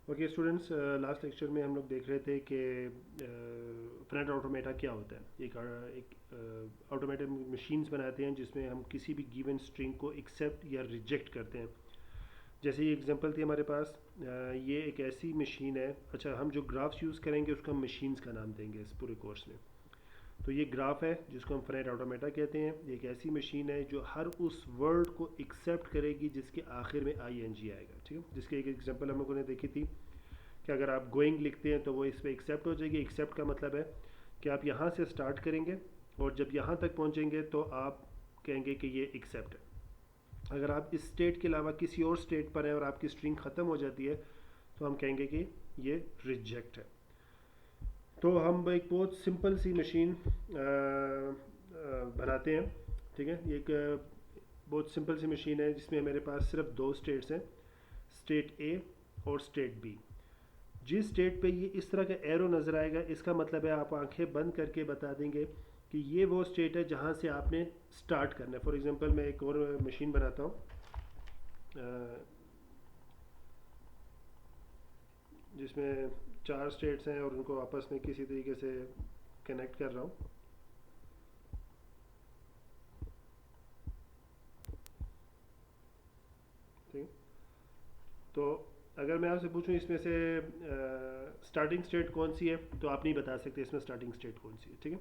Okay students, last lecture में हम लोग देख रहे थे कि फ्रंट ऑटोमेटा क्या होता है। एक ऑटोमेटेड मशीन्स बनाते हैं जिसमें हम किसी भी गिवन स्ट्रिंग को एक्सेप्ट या रिजेक्ट करते हैं। जैसे ये एग्जांपल थी हमारे पास, ये एक ऐसी मशीन है। अच्छा, हम जो ग्राफ्स यूज़ करेंगे उसको हम मशीन्स का नाम देंगे इस पूरे कोर्स में। तो ये ग्राफ है जिसको हम फ्रंट ऑटोमेटा कहते हैं। ये एक ऐसी मशीन है जो हर उस वर्ड को एक्सेप्ट करेगी जिसके आखिर में आई एन जी आएगा। ठीक है, जिसकी एक एग्जांपल हम लोगों ने देखी थी कि अगर आप गोइंग लिखते हैं तो वो इस पर एक्सेप्ट हो जाएगी। एक्सेप्ट का मतलब है कि आप यहाँ से स्टार्ट करेंगे और जब यहाँ तक पहुँचेंगे तो आप कहेंगे कि ये एक्सेप्ट है। अगर आप इस स्टेट के अलावा किसी और स्टेट पर हैं और आपकी स्ट्रिंग ख़त्म हो जाती है तो हम कहेंगे कि ये रिजेक्ट है। तो हम एक बहुत सिंपल सी मशीन बनाते हैं। ठीक है, ये एक बहुत सिंपल सी मशीन है जिसमें मेरे पास सिर्फ दो स्टेट्स हैं, स्टेट ए और स्टेट बी। जिस स्टेट पे ये इस तरह का एरो नज़र आएगा इसका मतलब है आप आंखें बंद करके बता देंगे कि ये वो स्टेट है जहाँ से आपने स्टार्ट करना है। फॉर एग्जांपल मैं एक और मशीन बनाता हूँ जिसमें चार स्टेट्स हैं और उनको आपस में किसी तरीके से कनेक्ट कर रहा हूँ। ठीक, तो अगर मैं आपसे पूछूं इसमें से स्टार्टिंग स्टेट कौन सी है तो आप नहीं बता सकते इसमें स्टार्टिंग स्टेट कौन सी है। ठीक है,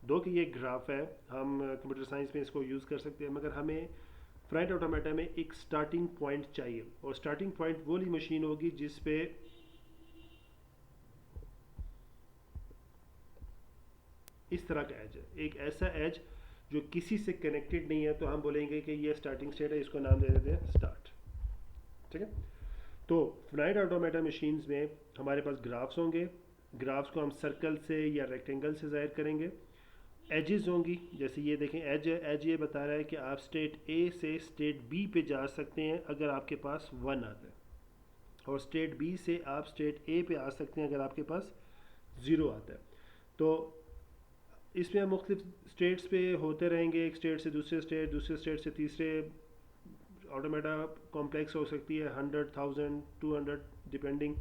दो कि ये ग्राफ है, हम कंप्यूटर साइंस में इसको यूज़ कर सकते हैं, मगर हमें फ्रंट ऑटोमेटा में एक स्टार्टिंग पॉइंट चाहिए। और स्टार्टिंग पॉइंट वो वाली मशीन होगी जिस पे इस तरह का एज है, एक ऐसा एज जो किसी से कनेक्टेड नहीं है, तो हम बोलेंगे कि ये स्टार्टिंग स्टेट है, इसको नाम दे देते हैं स्टार्ट। ठीक है, तो फ्रंट ऑटोमेटा मशीन्स में हमारे पास ग्राफ्स होंगे। ग्राफ्स को हम सर्कल से या रेक्टेंगल से ज़ाहिर करेंगे। एजेस होंगी, जैसे ये देखें एज है, एज ये बता रहा है कि आप स्टेट ए से स्टेट बी पे जा सकते हैं अगर आपके पास 1 आता है, और स्टेट बी से आप स्टेट ए पे आ सकते हैं अगर आपके पास 0 आता है। तो इसमें हम मुख्तलिफ स्टेट्स पे होते रहेंगे, एक स्टेट से दूसरे स्टेट, दूसरे स्टेट से तीसरे। ऑटोमेटा कॉम्प्लेक्स हो सकती है 100,000 200, डिपेंडिंग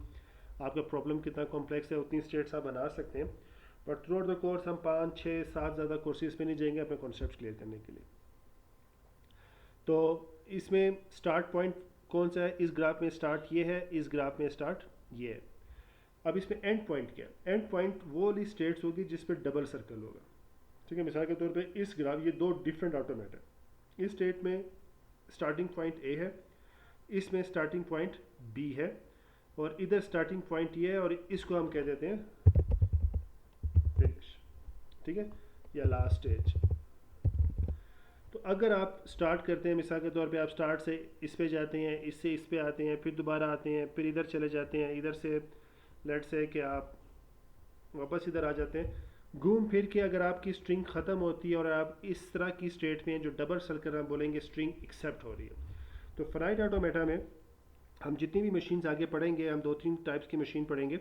आपका प्रॉब्लम कितना कॉम्प्लेक्स है उतनी स्टेट्स आप बना सकते हैं। But through out the course हम 5 6 7 ज़्यादा कोर्सेज पे नहीं जाएंगे अपने कॉन्सेप्ट क्लियर करने के लिए। तो इसमें स्टार्ट पॉइंट कौन सा है, इस ग्राफ में स्टार्ट ये है, इस ग्राफ में स्टार्ट ये है। अब इसमें एंड पॉइंट क्या है, एंड पॉइंट वो वाली स्टेट्स होगी जिस पर डबल सर्कल होगा। ठीक है, मिसाल के तौर पे इस ग्राफ, ये दो डिफरेंट ऑटोमेट है। इस स्टेट में स्टार्टिंग पॉइंट ए है, इसमें स्टार्टिंग पॉइंट बी है, और इधर स्टार्टिंग पॉइंट ये है और इसको हम कह देते हैं फिनिश। ठीक है, या लास्ट स्टेज। तो अगर आप स्टार्ट करते हैं, मिसाल के तौर पे आप स्टार्ट से इस पे जाते हैं, इससे इस पे आते हैं, फिर दोबारा आते हैं, फिर इधर चले जाते हैं, इधर से लेट से कि आप वापस इधर आ जाते हैं, घूम फिर के अगर आपकी स्ट्रिंग ख़त्म होती है और आप इस तरह की स्टेट में जो डबल सर्कल हम बोलेंगे स्ट्रिंग एक्सेप्ट हो रही है। तो फ्रंट ऑटोमेटा में हम जितनी भी मशीन्स आगे पढ़ेंगे, हम 2-3 टाइप्स की मशीन पढ़ेंगे,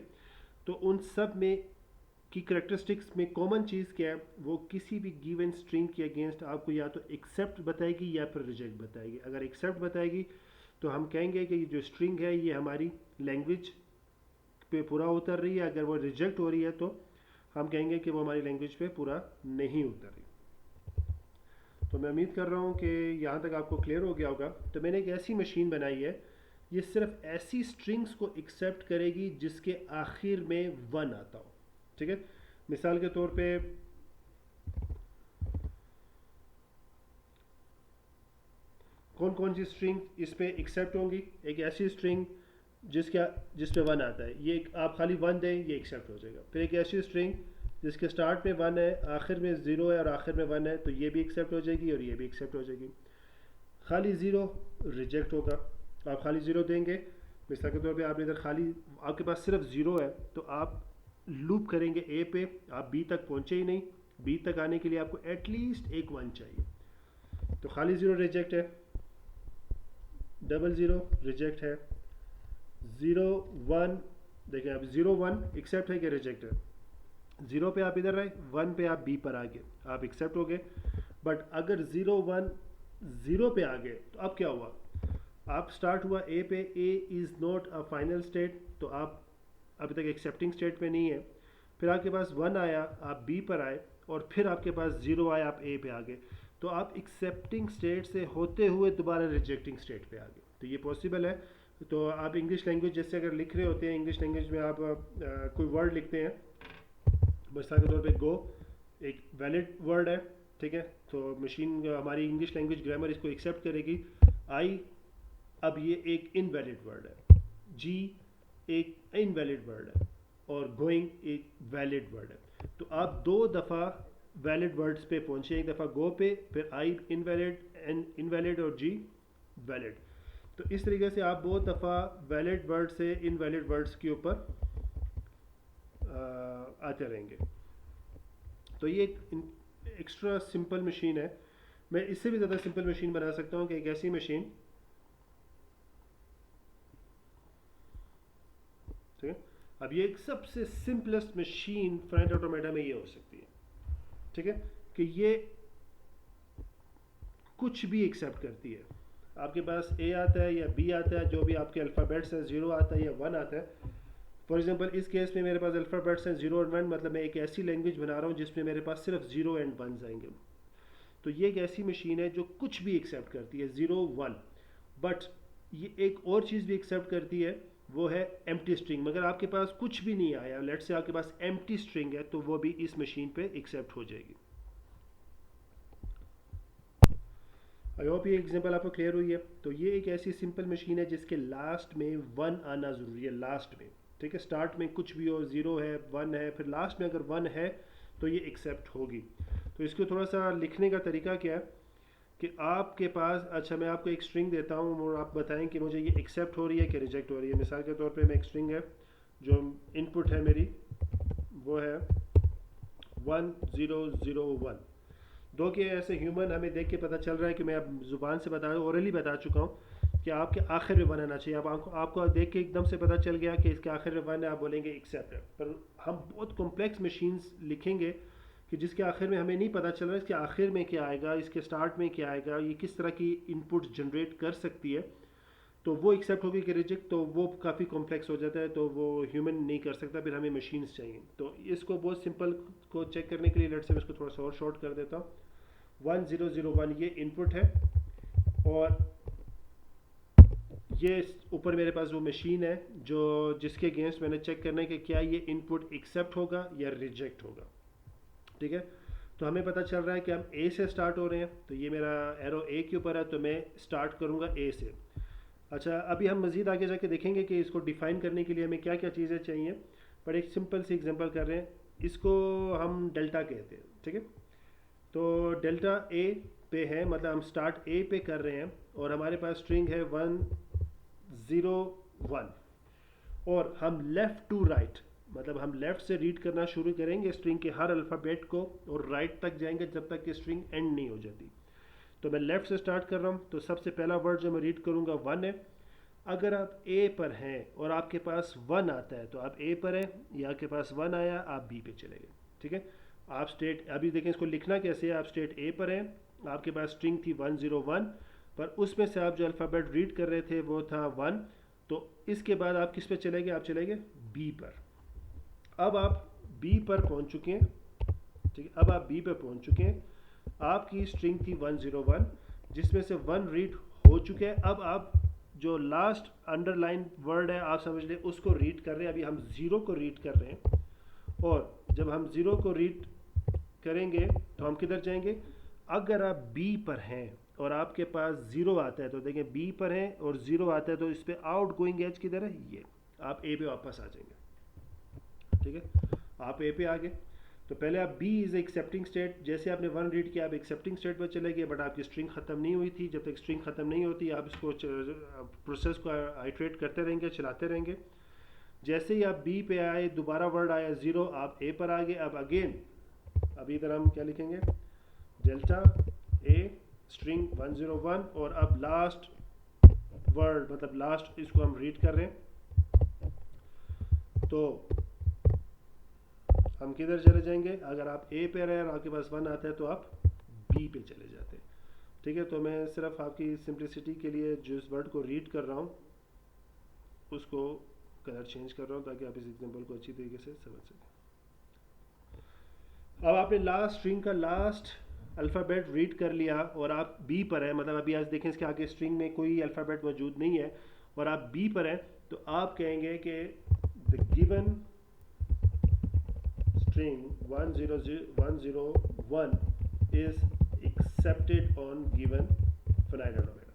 तो उन सब में की करेक्टरिस्टिक्स में कॉमन चीज़ क्या है, वो किसी भी गिवन स्ट्रिंग के अगेंस्ट आपको या तो एक्सेप्ट बताएगी या फिर रिजेक्ट बताएगी। अगर एक्सेप्ट बताएगी तो हम कहेंगे कि ये जो स्ट्रिंग है ये हमारी लैंग्वेज पे पूरा उतर रही है। अगर वो रिजेक्ट हो रही है तो हम कहेंगे कि वो हमारी लैंग्वेज पे पूरा नहीं उतर रही। तो मैं उम्मीद कर रहा हूँ कि यहाँ तक आपको क्लियर हो गया होगा। तो मैंने एक ऐसी मशीन बनाई है, ये सिर्फ ऐसी स्ट्रिंग्स को एक्सेप्ट करेगी जिसके आखिर में 1 आता हो। ठीक है, मिसाल के तौर पे कौन कौन सी स्ट्रिंग इस पे एक्सेप्ट होंगी, एक ऐसी स्ट्रिंग जिस पे 1 आता है, ये आप खाली 1 दें ये एक्सेप्ट हो जाएगा। फिर एक ऐसी स्ट्रिंग जिसके स्टार्ट में 1 है, आखिर में 0 है और आखिर में 1 है, तो ये भी एक्सेप्ट हो जाएगी और ये भी एक्सेप्ट हो जाएगी। खाली 0 रिजेक्ट होगा, आप खाली 0 देंगे। मिसाल के तौर पे आप इधर खाली, आपके पास सिर्फ 0 है तो आप लूप करेंगे ए पे, आप बी तक पहुंचे ही नहीं, बी तक आने के लिए आपको एटलीस्ट एक 1 चाहिए। तो खाली 0 रिजेक्ट है, डबल 0 रिजेक्ट है, 0 1 देखिए, अब 0 1 एक्सेप्ट है कि रिजेक्ट है। 0 पे आप इधर रहे, 1 पे आप बी पर आ गए, आप एक्सेप्ट हो गए। बट अगर 0 1 0 पे आ गए तो अब क्या हुआ, आप स्टार्ट हुआ ए पे, A is not a final state, तो आप अभी तक एक्सेप्टिंग स्टेट में नहीं है। फिर आपके पास 1 आया, आप बी पर आए, और फिर आपके पास 0 आया, आप ए पे आ गए। तो आप एक्सेप्टिंग स्टेट से होते हुए दोबारा रिजेक्टिंग स्टेट पे आ गए, तो ये पॉसिबल है। तो आप इंग्लिश लैंग्वेज जैसे अगर लिख रहे होते हैं, इंग्लिश लैंग्वेज में आप कोई वर्ड लिखते हैं, मिसाल के तौर पे गो एक वैलिड वर्ड है, ठीक है, तो मशीन हमारी इंग्लिश लैंग्वेज ग्रामर इसको एक्सेप्ट करेगी। आई, अब ये एक इनवैलिड वर्ड है। जी एक इनवैलिड वर्ड है, और गोइंग एक वैलिड वर्ड है। तो आप 2 दफ़ा वैलिड वर्ड्स पे पहुंचे, एक दफ़ा गो पे, फिर आई इनवैलिड और जी वैलिड। तो इस तरीके से आप बहुत दफ़ा वैलिड वर्ड से इनवैलिड वर्ड्स के ऊपर आते रहेंगे। तो ये एक एक्स्ट्रा सिंपल मशीन है। मैं इससे भी ज़्यादा सिंपल मशीन बना सकता हूँ कि एक ऐसी मशीन, ठीक है, अब ये एक सबसे सिंपलेस्ट मशीन फाइनाइट ऑटोमेटा में ये हो सकती है, ठीक है, कि ये कुछ भी एक्सेप्ट करती है। आपके पास ए आता है या बी आता है, जो भी आपके अल्फ़ाबेट्स हैं, 0 आता है या 1 आता है। फॉर एग्जांपल इस केस में मेरे पास अल्फ़ाबेट्स हैं 0 और 1, मतलब मैं एक ऐसी लैंग्वेज बना रहा हूँ जिसमें मेरे पास सिर्फ 0 एंड 1 आएंगे। तो ये एक ऐसी मशीन है जो कुछ भी एक्सेप्ट करती है, 0 1। बट ये एक और चीज़ भी एक्सेप्ट करती है, वो है एम्प्टी स्ट्रिंग। मगर आपके पास कुछ भी नहीं आया, लेट्स से आपके पास एम्प्टी स्ट्रिंग है, तो वो भी इस मशीन पे एक्सेप्ट हो जाएगी। आई होप ये एग्जांपल आपको क्लियर हुई है। तो ये एक ऐसी सिंपल मशीन है जिसके लास्ट में 1 आना ज़रूरी है, लास्ट में, ठीक है। स्टार्ट में कुछ भी हो, 0 है, 1 है, फिर लास्ट में अगर 1 है तो ये एक्सेप्ट होगी। तो इसको थोड़ा सा लिखने का तरीका क्या है कि आपके पास, अच्छा मैं आपको एक स्ट्रिंग देता हूँ और आप बताएं कि मुझे ये एक्सेप्ट हो रही है कि रिजेक्ट हो रही है। मिसाल के तौर पे मैं एक स्ट्रिंग है, जो इनपुट है मेरी, वो है 1001। दो के ऐसे ह्यूमन हमें देख के पता चल रहा है कि मैं अब ज़ुबान से ओरली बता चुका हूँ कि आपके आखिर में 1 आना चाहिए। अब आपको देख के एकदम से पता चल गया कि इसके आखिर में 1 है, आप बोलेंगे एक्सेप्ट है। पर हम बहुत कॉम्प्लेक्स मशीन्स लिखेंगे कि जिसके आखिर में हमें नहीं पता चल रहा इसके आखिर में क्या आएगा, इसके स्टार्ट में क्या आएगा, ये किस तरह की इनपुट जनरेट कर सकती है, तो वो एक्सेप्ट होगी कि रिजेक्ट, तो वो काफ़ी कॉम्प्लेक्स हो जाता है, तो वो ह्यूमन नहीं कर सकता, फिर हमें मशीन्स चाहिए। तो इसको बहुत सिंपल को चेक करने के लिए लेट्स से मैं इसको थोड़ा सा और शॉर्ट कर देता हूँ। 1001 ये इनपुट है, और ये ऊपर मेरे पास वो मशीन है जो जिसके अगेंस्ट मैंने चेक करना है कि क्या ये इनपुट एक्सेप्ट होगा या रिजेक्ट होगा, ठीक है। तो हमें पता चल रहा है कि हम ए से स्टार्ट हो रहे हैं, तो ये मेरा एरो ए के ऊपर है, तो मैं स्टार्ट करूँगा ए से। अच्छा, अभी हम मज़ीद आगे जाके देखेंगे कि इसको डिफ़ाइन करने के लिए हमें क्या क्या चीज़ें चाहिए, पर एक सिंपल सी एग्जांपल कर रहे हैं। इसको हम डेल्टा कहते हैं, ठीक है। तो डेल्टा ए पे है, मतलब हम स्टार्ट ए पे कर रहे हैं, और हमारे पास स्ट्रिंग है 101, और हम लेफ़्ट टू राइट, मतलब हम लेफ़्ट से रीड करना शुरू करेंगे स्ट्रिंग के हर अल्फ़ाबेट को, और राइट तक जाएंगे जब तक कि स्ट्रिंग एंड नहीं हो जाती। तो मैं लेफ़्ट से स्टार्ट कर रहा हूँ, तो सबसे पहला वर्ड जो मैं रीड करूँगा 1 है। अगर आप ए पर हैं और आपके पास 1 आता है तो आप ए पर हैं, या आपके पास 1 आया आप बी पे चले गए, ठीक है। आप स्टेट, अभी देखें इसको लिखना कैसे है। आप स्टेट ए पर हैं, आपके पास स्ट्रिंग थी 101, पर उसमें से आप जो अल्फ़ाबेट रीड कर रहे थे वो था 1, तो इसके बाद आप किस पे चले गए, आप चले गए बी पर। अब आप बी पर पहुंच चुके हैं, ठीक है। अब आप बी पर पहुंच चुके हैं, आपकी स्ट्रिंग थी 101 जिसमें से 1 रीड हो चुके हैं। अब आप जो लास्ट अंडरलाइन वर्ड है आप समझ लें उसको रीड कर रहे हैं। अभी हम 0 को रीड कर रहे हैं, और जब हम 0 को रीड करेंगे तो हम किधर जाएंगे। अगर आप बी पर हैं और आपके पास 0 आता है तो देखें बी पर हैं और 0 आता है, तो इस पर आउट गोइंग एज किधर है, ये आप ए पे वापस आ जाएंगे, ठीक है। आप ए पे आ गए, तो पहले आप बी इज़ एक्सेप्टिंग स्टेट, जैसे आपने 1 रीड किया आप एक्सेप्टिंग स्टेट पर चले गए, बट आपकी स्ट्रिंग ख़त्म नहीं हुई थी। जब तक स्ट्रिंग ख़त्म नहीं होती आप इसको प्रोसेस को आइट्रेट करते रहेंगे, चलाते रहेंगे। जैसे ही आप बी पे आए, दोबारा वर्ड आया 0, आप ए पर आ गए। अब अगेन, अब इधर हम क्या लिखेंगे, डेल्टा ए स्ट्रिंग 101, और अब लास्ट वर्ड, मतलब लास्ट इसको हम रीड कर रहे हैं, तो हम किधर चले जाएंगे। अगर आप ए पे रहे और आपके पास 1 आता है तो आप बी पे चले जाते हैं। ठीक है, तो मैं सिर्फ आपकी सिंप्लिसिटी के लिए जिस वर्ड को रीड कर रहा हूँ उसको कलर चेंज कर रहा हूँ ताकि आप इस एग्जांपल को अच्छी तरीके से समझ सकें। अब आपने लास्ट स्ट्रिंग का लास्ट अल्फ़ाबेट रीड कर लिया और आप बी पर हैं, मतलब अभी आज देखें इसके आगे स्ट्रिंग में कोई अल्फ़ाबेट मौजूद नहीं है और आप बी पर हैं, तो आप कहेंगे कि the given string 101 is accepted on given finite automata।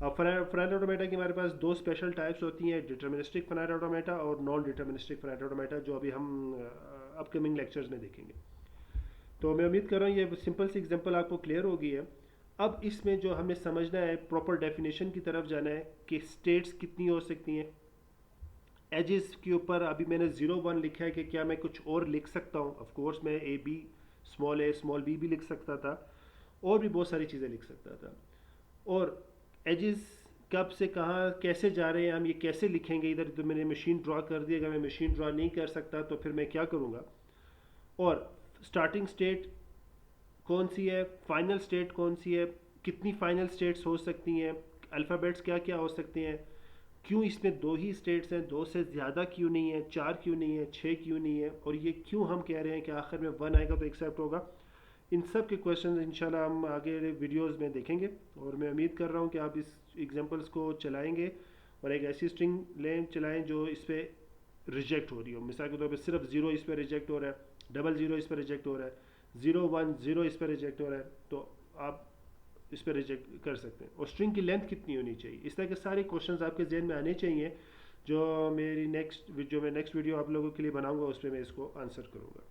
अब finite automata की हमारे पास दो स्पेशल टाइप्स होती हैं, डिटर्मिनिस्टिक finite automata और नॉन डिटर्मिनिस्टिक finite automata, जो अभी हम अपकमिंग लेक्चर्स में देखेंगे। तो मैं उम्मीद कर रहा हूँ ये सिंपल सी एग्जांपल आपको क्लियर हो गई है। अब इसमें जो हमने समझना है, प्रॉपर डेफिनेशन की तरफ जाना है कि स्टेट्स कितनी हो सकती हैं। एजेस के ऊपर अभी मैंने 0 1 लिखा है कि क्या मैं कुछ और लिख सकता हूँ। ऑफ कोर्स मैं ए स्मॉल बी भी लिख सकता था और भी बहुत सारी चीज़ें लिख सकता था। और एजेस कब से कहाँ कैसे जा रहे हैं हम, ये कैसे लिखेंगे। इधर तो मैंने मशीन ड्रा कर दी, अगर मैं मशीन ड्रा नहीं कर सकता तो फिर मैं क्या करूँगा। और स्टार्टिंग स्टेट कौन सी है, फाइनल स्टेट कौन सी है, कितनी फाइनल स्टेट्स हो सकती हैं, अल्फ़ाबेट्स क्या क्या हो सकते हैं, क्यों इसमें दो ही स्टेट्स हैं, दो से ज़्यादा क्यों नहीं है, 4 क्यों नहीं है, 6 क्यों नहीं है, और ये क्यों हम कह रहे हैं कि आखिर में 1 आएगा तो एक्सेप्ट होगा। इन सब के क्वेश्चन इंशाल्लाह हम आगे वीडियोस में देखेंगे और मैं उम्मीद कर रहा हूँ कि आप इस एग्जांपल्स को चलाएंगे और एक ऐसी स्ट्रिंग लें चलाएं जो इस पर रिजेक्ट हो रही हो। मिसाल के तौर पर सिर्फ 0 इस पर रिजेक्ट हो रहा है, 00 इस पर रिजेक्ट हो रहा है, 0 1 0 इस पर रिजेक्ट हो रहा है, तो आप इस पर रिजेक्ट कर सकते हैं। और स्ट्रिंग की लेंथ कितनी होनी चाहिए, इस तरह के सारे क्वेश्चंस आपके जहन में आने चाहिए, जो मैं नेक्स्ट वीडियो आप लोगों के लिए बनाऊंगा उस पर मैं इसको आंसर करूंगा।